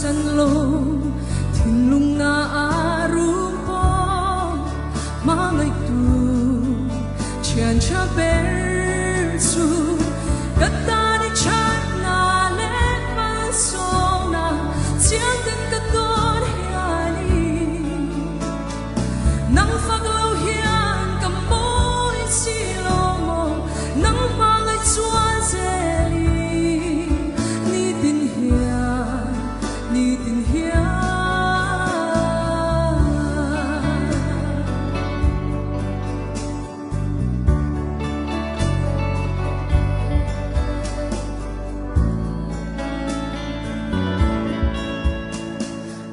san lo thiên lung nga arum po mangai tu chian cha ber su kata ni chan na le man so na chiang den ka ton hiani nang phak lo hian ka moi si lo mo nang mangai chuan zeli ni tin hian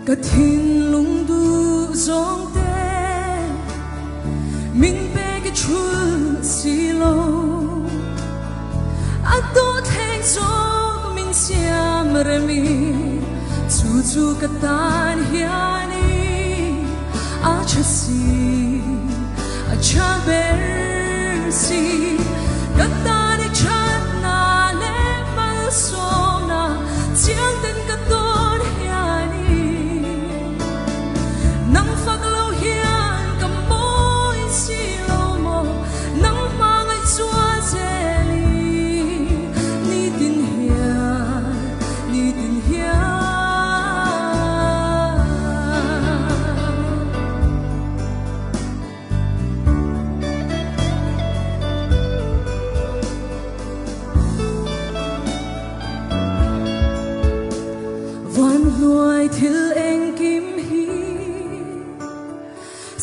cả thiên lung du giông tê mình bé cái chuột xì lô à tô thanh gió mình xiêm rê mi chu chu cả tan hiani à cha si à cha bé si cả ta đi chát na lẽ mang số na chiang tên cả tôn hiani nang phak lo hian ka moi si lo mo nang mangai chua zeli ni tin hian van nuôi thil anh kim hi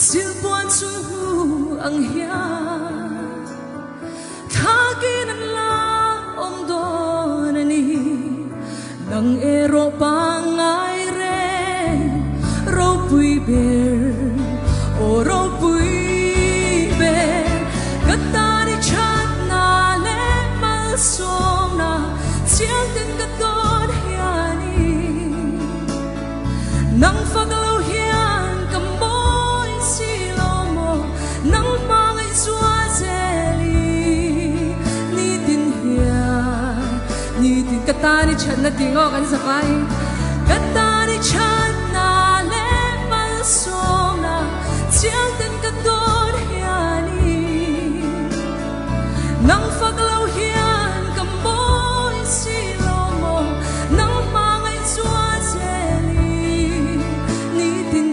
sil buan chung hu ang hia thakin an la om don ani nang ero pangai re ro pui ber o ro pui ber katari chat na le mal som na chiang tin ka ton hiani nang phak lo hian ka moi si lo mo nang mangai chua zeli ni tin katani chat na tingo kan sakai katani chat na le mal som na chiang tin ka ton hiani nang phak lo hian ka moi si lo mo nang mangai chua zeli ni tin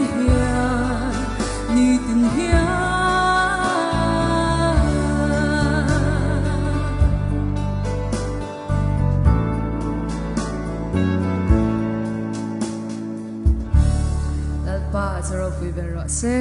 hian Alpa zero pui bero se